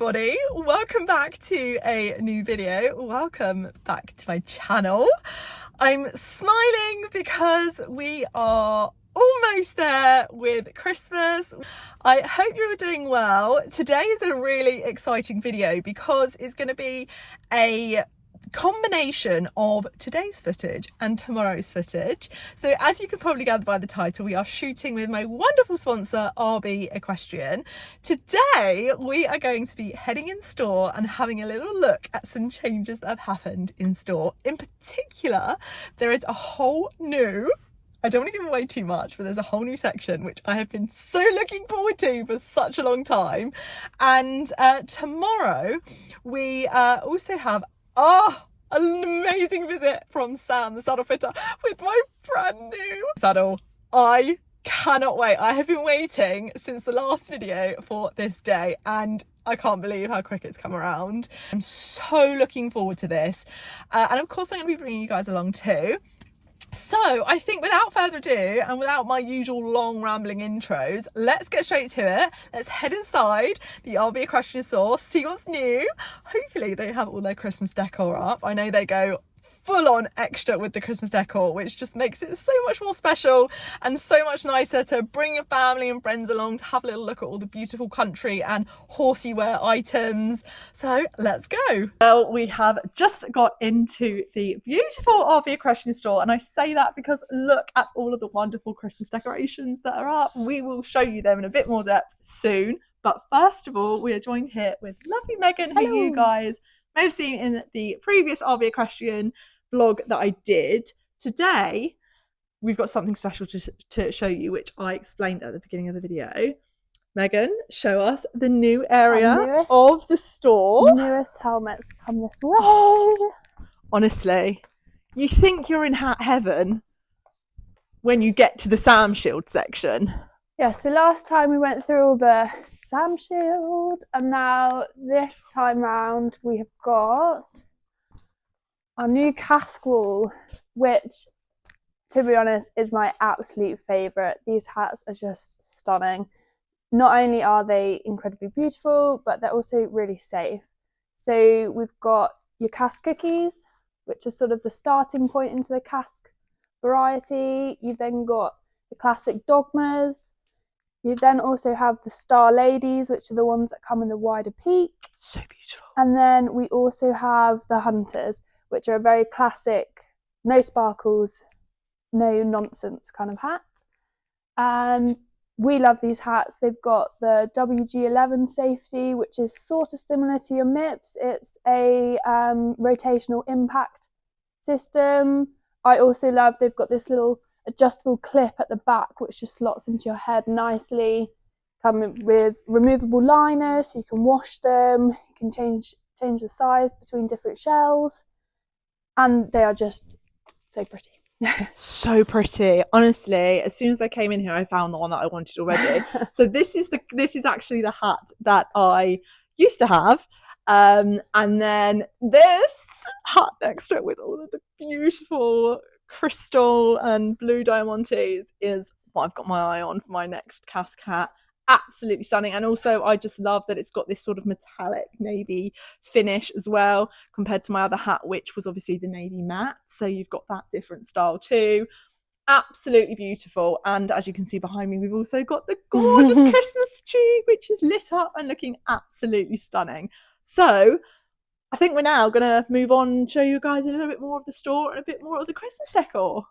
everybody, welcome back to a new video. Welcome back to my channel. I'm smiling because we are almost there with Christmas. I hope you're all doing well. Today is a really exciting video because it's going to be a combination of today's footage and tomorrow's footage. So as you can probably gather by the title, we are shooting with my wonderful sponsor RB Equestrian. Today we are going to be heading in store and having a little look at some changes that have happened in store. In particular, there is a whole new, I don't want to give away too much, but there's a whole new section which I have been so looking forward to for such a long time. And tomorrow we also have an amazing visit from Sam, the saddle fitter, with my brand new saddle. I cannot wait. I have been waiting since the last video for this day and I can't believe how quick it's come around. I'm so looking forward to this. And of course I'm going to be bringing you guys along too. So I think without further ado and without my usual long rambling intros, let's get straight to it. Let's head inside the RB Equestrian store, see what's new. Hopefully they have all their Christmas decor up. I know they go full on extra with the Christmas decor, which just makes it so much more special and so much nicer to bring your family and friends along to have a little look at all the beautiful country and horsey wear items. So let's go. Well, we have just got into the beautiful RB Equestrian store, and I say that because look at all of the wonderful Christmas decorations that are up. We will show you them in a bit more depth soon, but first of all we are joined here with lovely Megan, who Hello. you guys may have seen in the previous RB Equestrian vlog that I did. Today we've got something special to show you, which I explained at the beginning of the video. Megan, show us the new area of the store. Newest helmets come this way. Honestly, you think you're in heaven when you get to the Sam Shield section. Yeah, so last time we went through all the Sam Shield, and now this time round we have got our new cask wall, which, to be honest, is my absolute favourite. These hats are just stunning. Not only are they incredibly beautiful, but they're also really safe. So we've got your cask cookies, which are sort of the starting point into the cask variety. You've then got the classic dogmas. You then also have the Star Ladies, which are the ones that come in the wider peak. So beautiful. And then we also have the Hunters, which are a very classic, no sparkles, no nonsense kind of hat. And we love these hats. They've got the WG11 safety, which is sort of similar to your MIPS. It's a rotational impact system. I also love they've got this little adjustable clip at the back, which just slots into your head nicely. Come with removable liners, so you can wash them. You can change the size between different shells. And they are just so pretty. So pretty. Honestly, as soon as I came in here, I found the one that I wanted already. So this is actually the hat that I used to have. And then this hat next to it with all of the beautiful crystal and blue diamantes is what I've got my eye on for my next cask hat. Absolutely stunning. And also I just love that it's got this sort of metallic navy finish as well, compared to my other hat, which was obviously the navy matte. So you've got that different style too. Absolutely beautiful. And as you can see behind me, we've also got the gorgeous Christmas tree, which is lit up and looking absolutely stunning. So I think we're now going to move on and show you guys a little bit more of the store and a bit more of the Christmas decor.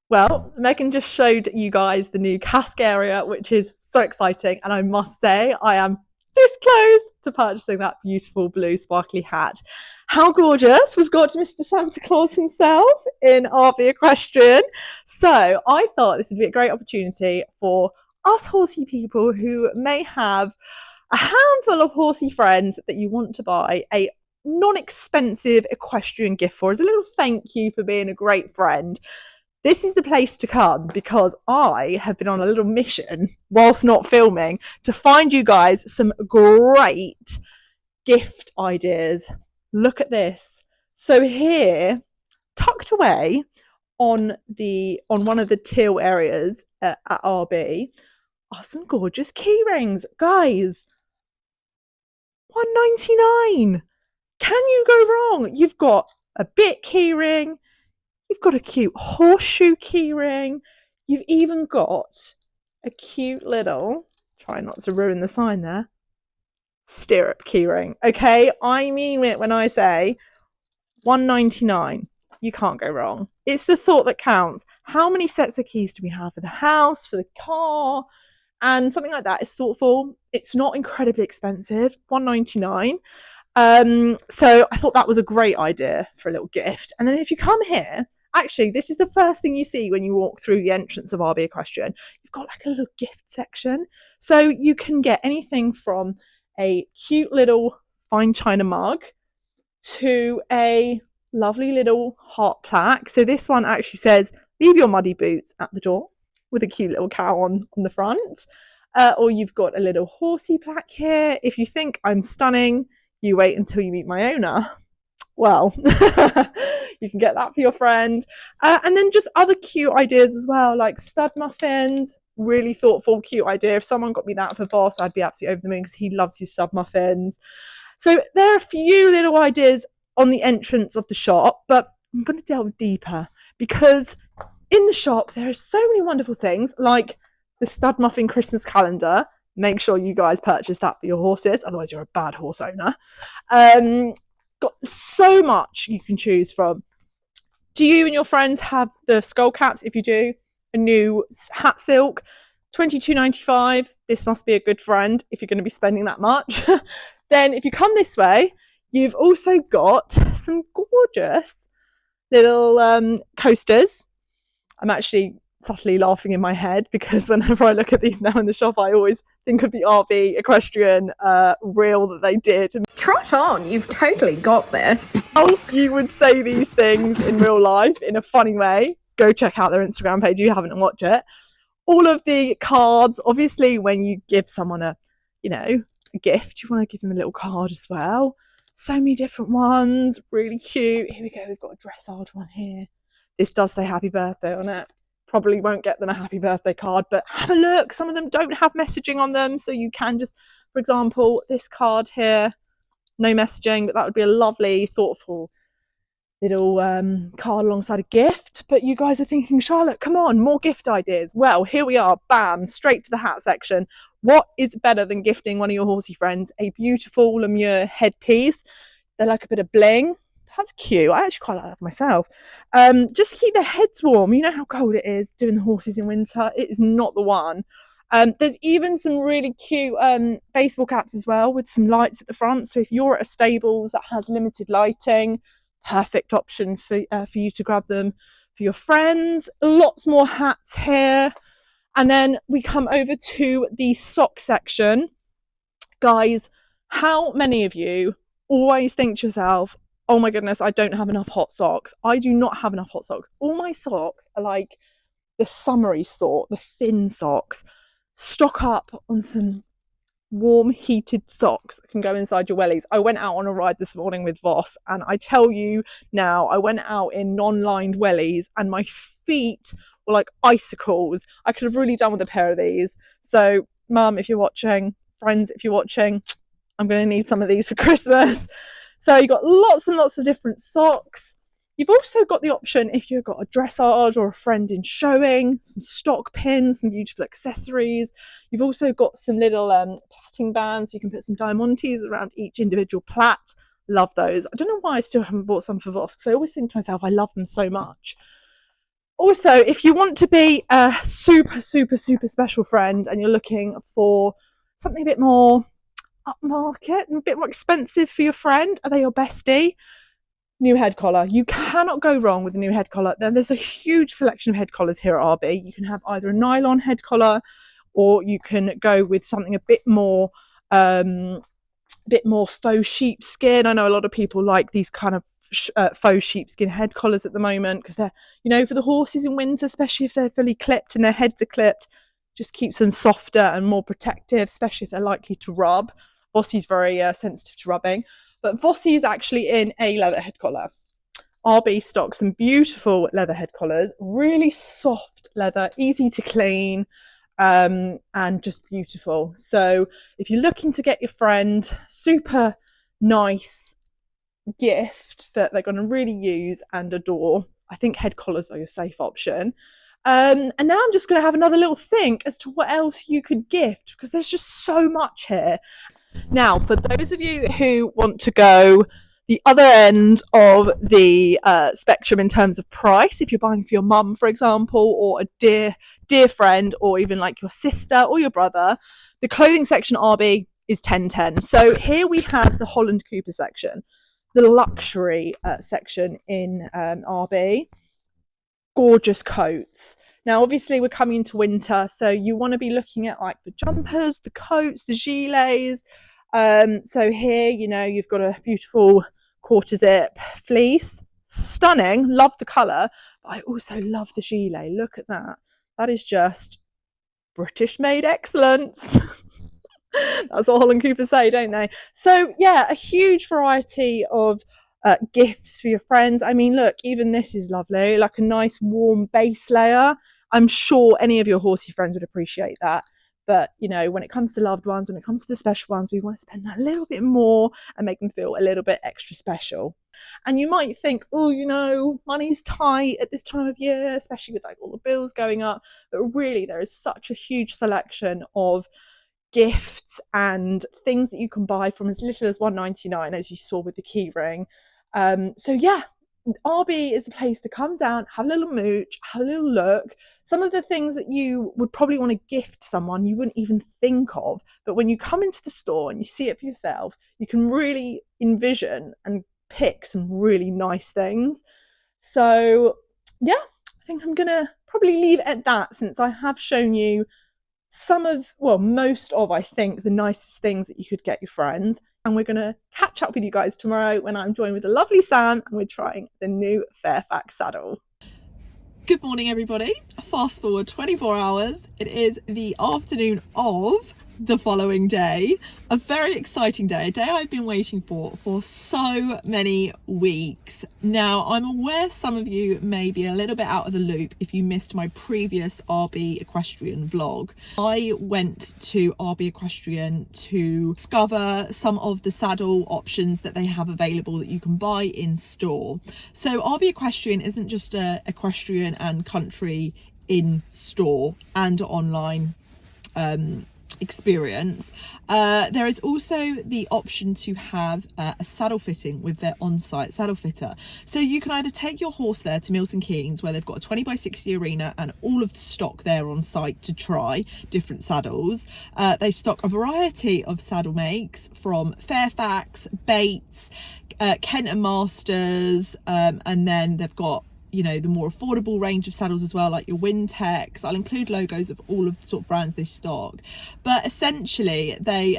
Well, Megan just showed you guys the new cask area, which is so exciting. And I must say, I am this close to purchasing that beautiful blue sparkly hat. How gorgeous. We've got Mr. Santa Claus himself in RB Equestrian. So I thought this would be a great opportunity for us horsey people who may have a handful of horsey friends that you want to buy a non-expensive equestrian gift for, as a little thank you for being a great friend. This is the place to come, because I have been on a little mission whilst not filming to find you guys some great gift ideas. Look at this. So here, tucked away on one of the till areas at RB, are some gorgeous key rings. Guys, $1.99. Can you go wrong? You've got a bit key ring, you've got a cute horseshoe key ring, you've even got a cute little, try not to ruin the sign there, stirrup key ring. Okay, I mean it when I say $1.99. You can't go wrong. It's the thought that counts. How many sets of keys do we have for the house, for the car? And something like that is thoughtful. It's not incredibly expensive, $1.99. So I thought that was a great idea for a little gift. And then if you come here, actually, this is the first thing you see when you walk through the entrance of RB Equestrian. You've got like a little gift section. So you can get anything from a cute little fine china mug to a lovely little heart plaque. So this one actually says, leave your muddy boots at the door, with a cute little cow on the front. Or you've got a little horsey plaque here. If you think I'm stunning, you wait until you meet my owner. Well, you can get that for your friend. And then just other cute ideas as well, like stud muffins. Really thoughtful, cute idea. If someone got me that for Voss, I'd be absolutely over the moon, because he loves his stud muffins. So there are a few little ideas on the entrance of the shop, but I'm going to delve deeper, because in the shop there are so many wonderful things, like the stud muffin Christmas calendar. Make sure you guys purchase that for your horses, otherwise you're a bad horse owner. Got so much you can choose from. Do you and your friends have the skull caps? If you do, a new hat silk, $22.95. This must be a good friend if you're going to be spending that much. Then if you come this way, you've also got some gorgeous little coasters. I'm actually subtly laughing in my head, because whenever I look at these now in the shop, I always think of the RB Equestrian reel that they did. Trot on, you've totally got this. Oh, you would say these things in real life in a funny way. Go check out their Instagram page if you haven't watched it. All of the cards, obviously, when you give someone a gift, you want to give them a little card as well. So many different ones, really cute. Here we go, we've got a dressage one here. This does say happy birthday on it. Probably won't get them a happy birthday card, but have a look. Some of them don't have messaging on them, so you can just, for example, this card here, no messaging, but that would be a lovely, thoughtful little card alongside a gift. But you guys are thinking, Charlotte, come on, more gift ideas. Well, here we are, bam, straight to the hat section. What is better than gifting one of your horsey friends a beautiful Lemure headpiece? They're like a bit of bling. That's cute. I actually quite like that for myself. Just to keep their heads warm. You know how cold it is doing the horses in winter. It is not the one. There's even some really cute baseball caps as well, with some lights at the front. So if you're at a stables that has limited lighting, perfect option for you to grab them for your friends. Lots more hats here. And then we come over to the sock section. Guys, how many of you always think to yourself, oh my goodness, I don't have enough hot socks? I do not have enough hot socks. All my socks are like the summery sort, the thin socks. Stock up on some warm heated socks that can go inside your wellies. I went out on a ride this morning with Voss, and I tell you now, I went out in non-lined wellies and my feet were like icicles. I could have really done with a pair of these. So Mum, if you're watching, friends, if you're watching, I'm going to need some of these for Christmas. So you've got lots and lots of different socks. You've also got the option, if you've got a dressage or a friend in showing, some stock pins, some beautiful accessories. You've also got some little plaiting bands. You can put some diamantes around each individual plait. Love those. I don't know why I still haven't bought some for Voss, because I always think to myself, I love them so much. Also, if you want to be a super special friend and you're looking for something a bit more upmarket and a bit more expensive for your friend, are they your bestie? New head collar. You cannot go wrong with a new head collar. Then there's a huge selection of head collars here at RB. You can have either a nylon head collar, or you can go with something a bit more faux sheepskin. I know a lot of people like these kind of faux sheepskin head collars at the moment, because they're, you know, for the horses in winter, especially if they're fully clipped and their heads are clipped, just keeps them softer and more protective, especially if they're likely to rub. Vossi's very sensitive to rubbing, but Vossi is actually in a leather head collar. RB stocks some beautiful leather head collars, really soft leather, easy to clean, and just beautiful. So if you're looking to get your friend super nice gift that they're going to really use and adore, I think head collars are your safe option. And now I'm just going to have another little think as to what else you could gift, because there's just so much here. Now, for those of you who want to go the other end of the spectrum in terms of price, if you're buying for your mum, for example, or a dear friend, or even like your sister or your brother, the clothing section at RB is 10/10. So here we have the Holland Cooper section, the luxury section in RB. Gorgeous coats. Now, obviously, we're coming into winter, so you want to be looking at like the jumpers, the coats, the gilets. So here, you know, you've got a beautiful quarter zip fleece, stunning. Love the colour, but I also love the gilet. Look at that. That is just British made excellence. That's what Holland Cooper say, don't they? So yeah, a huge variety of gifts for your friends. I mean, look, even this is lovely, like a nice warm base layer. I'm sure any of your horsey friends would appreciate that. But, you know, when it comes to loved ones, when it comes to the special ones, we want to spend that little bit more and make them feel a little bit extra special. And you might think, oh, you know, money's tight at this time of year, especially with like all the bills going up. But really, there is such a huge selection of gifts and things that you can buy from as little as £1.99, as you saw with the key ring. So yeah, RB is the place to come down, have a little mooch, have a little look. Some of the things that you would probably want to gift someone you wouldn't even think of, but when you come into the store and you see it for yourself, you can really envision and pick some really nice things. So yeah, I think I'm gonna probably leave it at that, since I have shown you most of, I think, the nicest things that you could get your friends. And we're going to catch up with you guys tomorrow when I'm joined with the lovely Sam and we're trying the new Fairfax saddle. Good morning, everybody. Fast forward 24 hours. It is the afternoon of the following day. A very exciting day, a day I've been waiting for so many weeks. Now, I'm aware some of you may be a little bit out of the loop if you missed my previous RB Equestrian vlog. I went to RB Equestrian to discover some of the saddle options that they have available that you can buy in store. So RB Equestrian isn't just a equestrian and country in store and online experience. There is also the option to have a saddle fitting with their on-site saddle fitter. So you can either take your horse there to Milton Keynes, where they've got a 20x60 arena and all of the stock there on site to try different saddles. They stock a variety of saddle makes from Fairfax, Bates, Kent and Masters, and then they've got, you know, the more affordable range of saddles as well, like your Wintechs. I'll include logos of all of the sort of brands they stock, but essentially they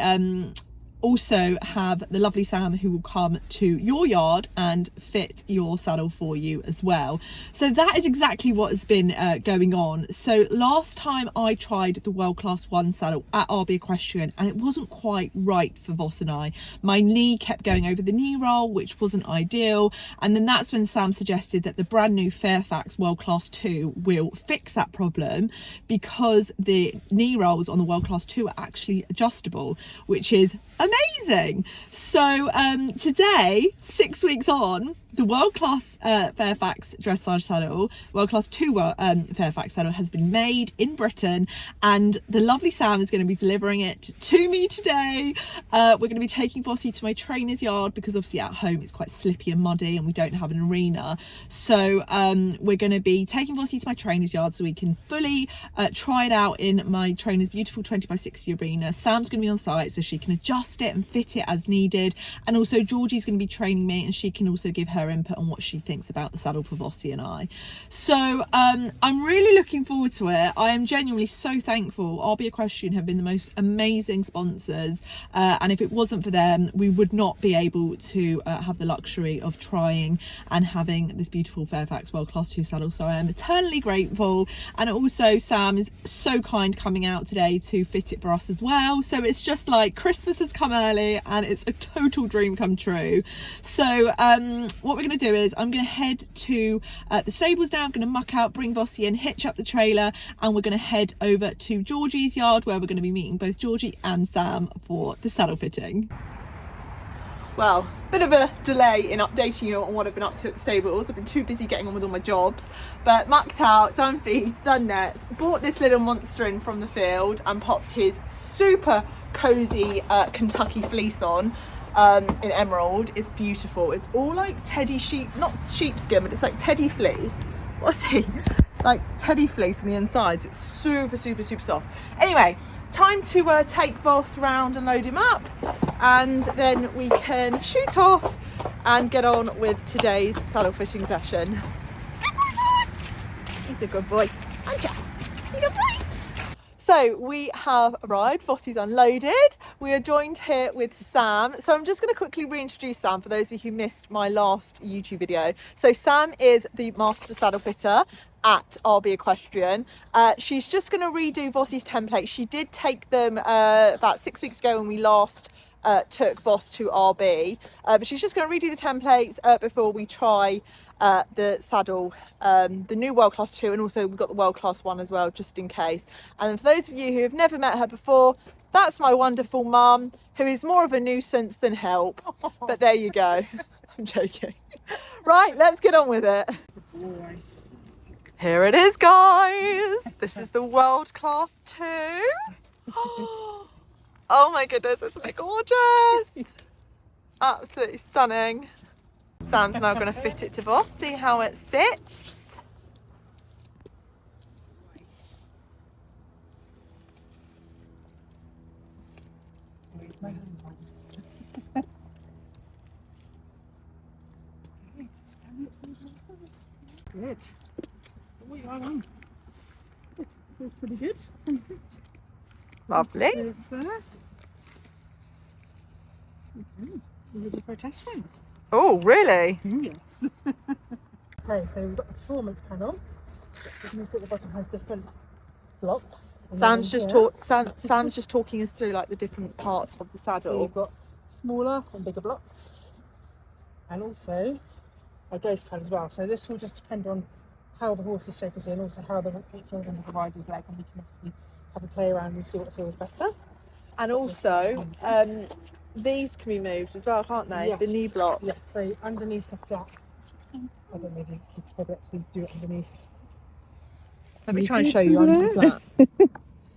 also have the lovely Sam who will come to your yard and fit your saddle for you as well. So that is exactly what has been going on. So last time I tried the World Class 1 saddle at RB Equestrian and it wasn't quite right for Voss and I. My knee kept going over the knee roll, which wasn't ideal, and then that's when Sam suggested that the brand new Fairfax World Class 2 will fix that problem, because the knee rolls on the World Class 2 are actually adjustable, which is amazing. So today, 6 weeks on, the World Class Fairfax dressage saddle, World Class 2 Fairfax saddle has been made in Britain, and the lovely Sam is going to be delivering it to me today. We're going to be taking Vossi to my trainer's yard because obviously at home it's quite slippy and muddy and we don't have an arena. So we're going to be taking Vossi to my trainer's yard so we can fully try it out in my trainer's beautiful 20x60 arena. Sam's going to be on site so she can adjust it and fit it as needed, and also Georgie's going to be training me and she can also give her input on what she thinks about the saddle for Vossi and I. So I'm really looking forward to it. I am genuinely so thankful. RB Equestrian have been the most amazing sponsors, and if it wasn't for them we would not be able to have the luxury of trying and having this beautiful Fairfax World Class 2 saddle. So I am eternally grateful, and also Sam is so kind coming out today to fit it for us as well. So it's just like Christmas has come early and it's a total dream come true. So what we're going to do is I'm going to head to the stables now. I'm going to muck out, bring Vossi in, hitch up the trailer, and we're going to head over to Georgie's yard where we're going to be meeting both Georgie and Sam for the saddle fitting. Well, bit of a delay in updating you on what I've been up to at the stables. I've been too busy getting on with all my jobs, but mucked out, done feeds, done nets, bought this little monster in from the field and popped his super cozy Kentucky fleece on in emerald. It's beautiful. It's all like teddy sheep, not sheepskin, but it's like teddy fleece. What's he? Like teddy fleece on the insides. It's super soft. Anyway, time to take Voss round and load him up, and then we can shoot off and get on with today's saddle fitting session. Good boy, Voss! He's a good boy. Aren't you? He's a good boy. So we have arrived, Vossi's unloaded. We are joined here with Sam. So I'm just going to quickly reintroduce Sam for those of you who missed my last YouTube video. So Sam is the master saddle fitter at RB Equestrian. She's just going to redo Vossi's templates. She did take them about 6 weeks ago when we last took Voss to RB, but she's just going to redo the templates before we try the saddle, the new World Class 2, and also we've got the World Class 1 as well, just in case. And for those of you who have never met her before, that's my wonderful mum, who is more of a nuisance than help. But there you go. I'm joking. Right, let's get on with it. Here it is, guys. This is the World Class 2. Oh my goodness, isn't it gorgeous? Absolutely stunning. Sam's now going to fit it to Voss, see how it sits. Good. What you on? Feels pretty good. Lovely. There. Okay. We're ready for a test run. Oh, really? Yes. Okay, so we've got the performance panel. You can see at the bottom has different blocks. Sam's just Sam's just talking us through like the different parts of the saddle. So you've got smaller and bigger blocks, and also a ghost pad as well. So this will just depend on how the horse's shape is and also how it feels under the rider's leg, and we can obviously have a play around and see what feels better. And also, these can be moved as well, can't they? Yes. The knee block. Yes, so underneath the flat. I don't know if you could probably actually do it underneath. Let me try and show you under the flat.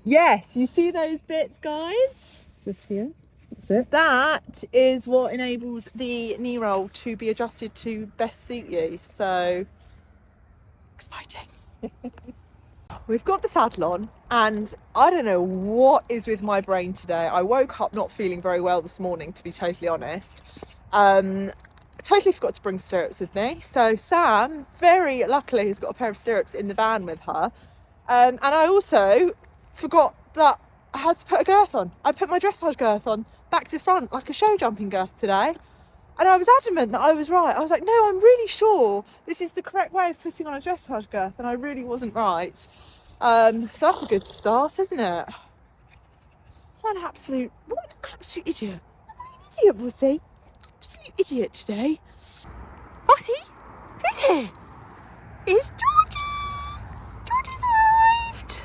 Yes, you see those bits, guys? Just here. That's it. That is what enables the knee roll to be adjusted to best suit you. So exciting. We've got the saddle on, and I don't know what is with my brain today. I woke up not feeling very well this morning, to be totally honest. I totally forgot to bring stirrups with me. So Sam, very luckily, has got a pair of stirrups in the van with her. And I also forgot that I had to put a girth on. I put my dressage girth on back to front like a show jumping girth today. And I was adamant that I was right. I was like, no, I'm really sure this is the correct way of putting on a dressage girth, and I really wasn't right. So that's a good start, isn't it? What an absolute idiot. What an idiot, Vossi. Absolute idiot today. Vossi, who's here? It's Georgie. Georgie's arrived.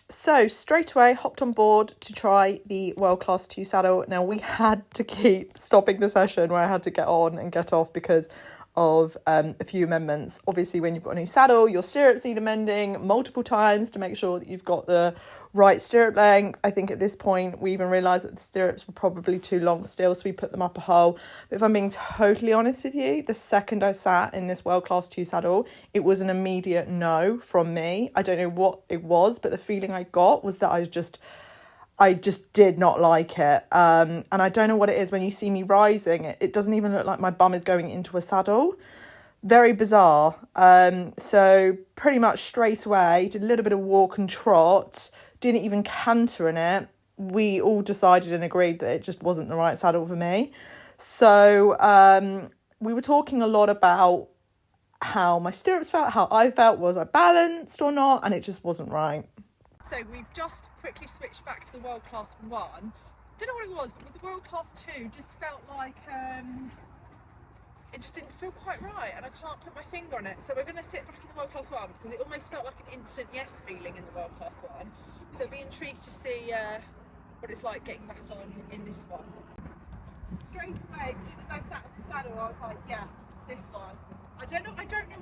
So straight away hopped on board to try the World Class 2 saddle. Now we had to keep stopping the session where I had to get on and get off because of a few amendments. Obviously, when you've got a new saddle, your stirrups need amending multiple times to make sure that you've got the right stirrup length. I think at this point we even realised that the stirrups were probably too long still, so we put them up a hole. But if I'm being totally honest with you, the second I sat in this World Class 2 saddle, it was an immediate no from me. I don't know what it was, but the feeling I got was that I just did not like it. And I don't know what it is. When you see me rising, it doesn't even look like my bum is going into a saddle. Very bizarre. So pretty much straight away, did a little bit of walk and trot, didn't even canter in it. We all decided and agreed that it just wasn't the right saddle for me. So we were talking a lot about how my stirrups felt, how I felt, was I balanced or not, and it just wasn't right. So we've just quickly switched back to the World Class 1. Don't know what it was, but with the World Class 2 just felt like it just didn't feel quite right, and I can't put my finger on it. So we're going to sit back in the World Class 1 because it almost felt like an instant yes feeling in the World Class 1. So I'd be intrigued to see what it's like getting back on in this one. Straight away, as soon as I sat in the saddle, I was like, yeah, this one. I don't know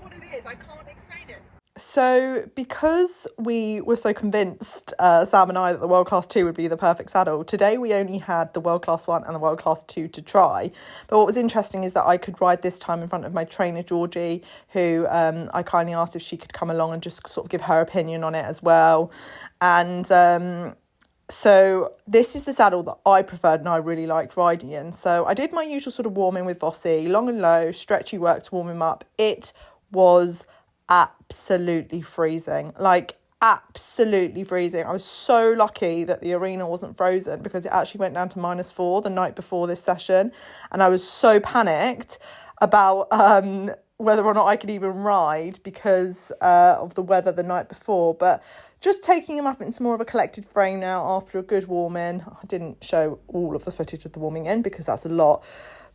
what it is. I can't explain it. So because we were so convinced, Sam and I, that the World Class 2 would be the perfect saddle, today we only had the World Class 1 and the World Class 2 to try. But what was interesting is that I could ride this time in front of my trainer, Georgie, who I kindly asked if she could come along and just sort of give her opinion on it as well. And so this is the saddle that I preferred and I really liked riding in. So I did my usual sort of warming with Vossi, long and low, stretchy work to warm him up. It was absolutely freezing, like absolutely freezing. I was so lucky that the arena wasn't frozen because it actually went down to -4 the night before this session, and I was so panicked about whether or not I could even ride because of the weather the night before. But just taking him up into more of a collected frame now after a good warm-in. I didn't show all of the footage of the warming in because that's a lot,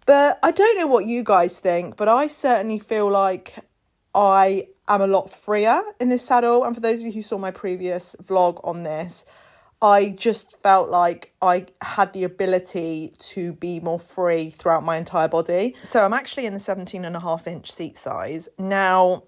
but I don't know what you guys think, but I certainly feel like I am a lot freer in this saddle. And for those of you who saw my previous vlog on this, I just felt like I had the ability to be more free throughout my entire body. So I'm actually in the 17.5-inch seat size. Now,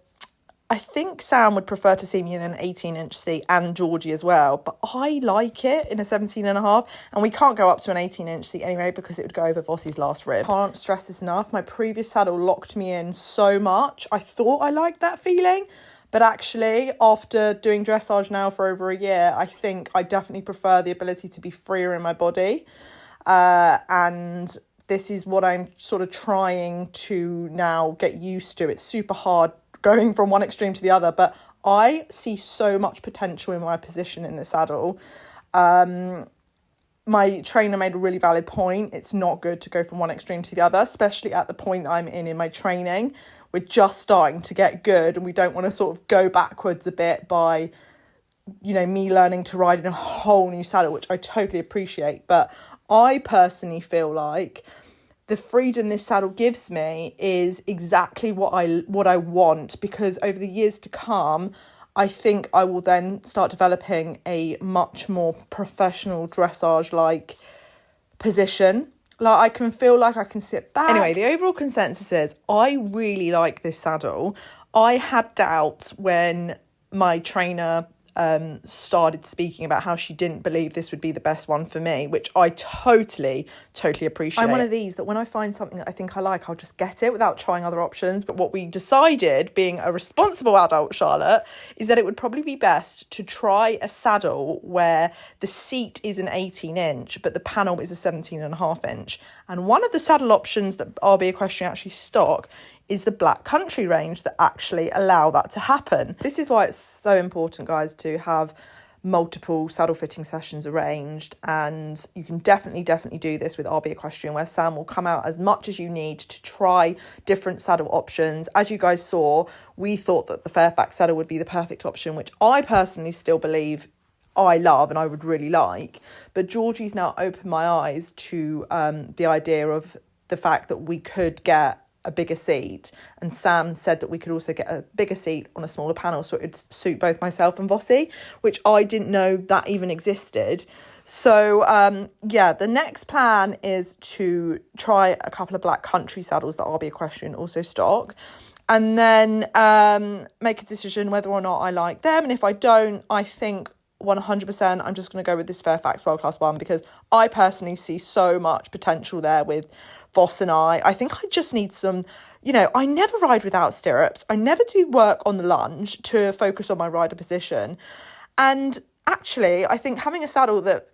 I think Sam would prefer to see me in an 18-inch seat, and Georgie as well, but I like it in a 17.5, and we can't go up to an 18-inch seat anyway because it would go over Vossi's last rib. Can't stress this enough. My previous saddle locked me in so much. I thought I liked that feeling, but actually after doing dressage now for over a year, I think I definitely prefer the ability to be freer in my body, and this is what I'm sort of trying to now get used to. It's super hard going from one extreme to the other, but I see so much potential in my position in the saddle. My trainer made a really valid point. It's not good to go from one extreme to the other, especially at the point that I'm in my training. We're just starting to get good, and we don't want to sort of go backwards a bit by, you know, me learning to ride in a whole new saddle, which I totally appreciate. But I personally feel like the freedom this saddle gives me is exactly what I want, because over the years to come, I think I will then start developing a much more professional dressage-like position. Like, I can feel like I can sit back. Anyway, the overall consensus is I really like this saddle. I had doubts when my trainer started speaking about how she didn't believe this would be the best one for me, which I totally appreciate. I'm one of these that when I find something that I think I like, I'll just get it without trying other options. But what we decided, being a responsible adult, Charlotte, is that it would probably be best to try a saddle where the seat is an 18-inch, but the panel is a 17.5-inch. And one of the saddle options that RB Equestrian actually stock is the Black Country range that actually allow that to happen. This is why it's so important, guys, to have multiple saddle fitting sessions arranged, and you can definitely do this with RB Equestrian, where Sam will come out as much as you need to try different saddle options. As you guys saw, we thought that the Fairfax saddle would be the perfect option, which I personally still believe I love and I would really like, but Georgie's now opened my eyes to the idea of the fact that we could get a bigger seat, and Sam said that we could also get a bigger seat on a smaller panel so it would suit both myself and Vossi, which I didn't know that even existed. So yeah, the next plan is to try a couple of black country saddles that RB Equestrian also stock, and then make a decision whether or not I like them. And if I don't, I think 100% I'm just going to go with this Fairfax World Class one, because I personally see so much potential there with Voss and I think I just need some, you know, I never ride without stirrups. I never do work on the lunge to focus on my rider position. And actually, I think having a saddle that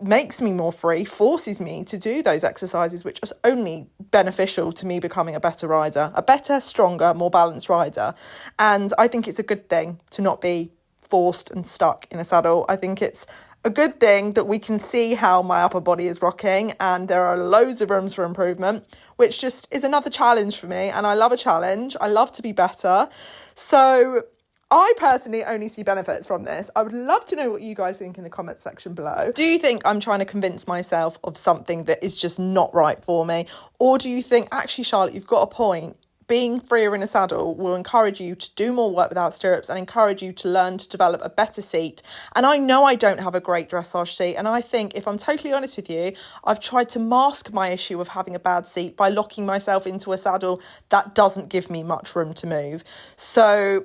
makes me more free, forces me to do those exercises, which is only beneficial to me becoming a better rider, a better, stronger, more balanced rider. And I think it's a good thing to not be forced and stuck in a saddle. I think it's a good thing that we can see how my upper body is rocking, and there are loads of rooms for improvement, which just is another challenge for me. And I love a challenge. I love to be better. So I personally only see benefits from this. I would love to know what you guys think in the comments section below. Do you think I'm trying to convince myself of something that is just not right for me? Or do you think, actually, Charlotte, you've got a point? Being freer in a saddle will encourage you to do more work without stirrups and encourage you to learn to develop a better seat. And I know I don't have a great dressage seat. And I think, if I'm totally honest with you, I've tried to mask my issue of having a bad seat by locking myself into a saddle that doesn't give me much room to move. So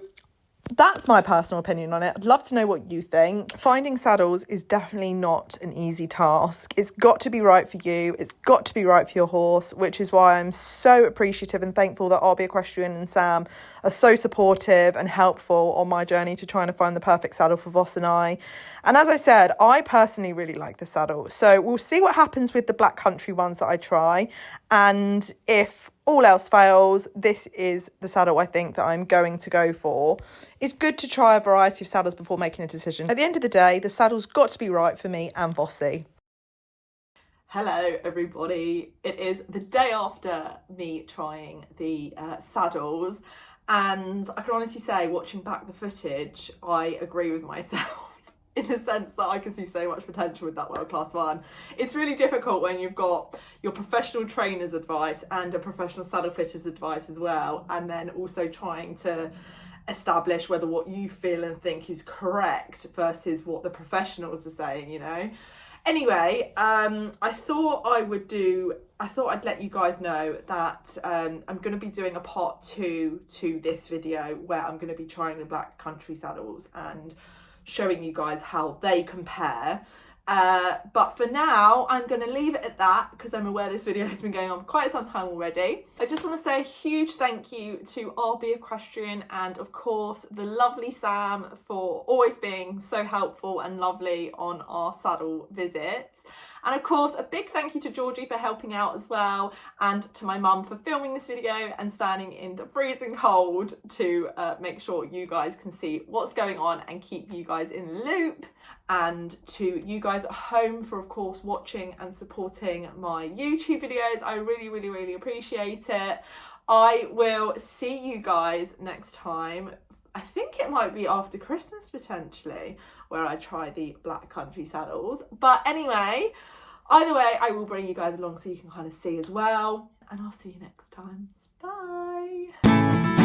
that's my personal opinion on it. I'd love to know what you think. Finding saddles is definitely not an easy task. It's got to be right for you. It's got to be right for your horse, which is why I'm so appreciative and thankful that RB Equestrian and Sam are so supportive and helpful on my journey to trying to find the perfect saddle for Voss and I. And as I said, I personally really like the saddle. So we'll see what happens with the black country ones that I try. And if all else fails, this is the saddle I think that I'm going to go for. It's good to try a variety of saddles before making a decision. At the end of the day, the saddle's got to be right for me and Vossi. Hello everybody. It is the day after me trying the saddles, and I can honestly say, watching back the footage, I agree with myself. In the sense that I can see so much potential with that World Class one. It's really difficult when you've got your professional trainer's advice and a professional saddle fitter's advice as well, and then also trying to establish whether what you feel and think is correct versus what the professionals are saying, you know. Anyway, I thought I'd let you guys know that I'm going to be doing a part 2 to this video, where I'm going to be trying the black country saddles and showing you guys how they compare. But for now, I'm going to leave it at that, because I'm aware this video has been going on for quite some time already. I just want to say a huge thank you to RB Equestrian and, of course, the lovely Sam for always being so helpful and lovely on our saddle visits. And of course, a big thank you to Georgie for helping out as well, and to my mum for filming this video and standing in the freezing cold to make sure you guys can see what's going on and keep you guys in the loop. And to you guys at home for, of course, watching and supporting my YouTube videos. I really, really, really appreciate it. I will see you guys next time. I think it might be after Christmas potentially, where I try the black country saddles. But anyway, either way, I will bring you guys along so you can kind of see as well. And I'll see you next time. Bye.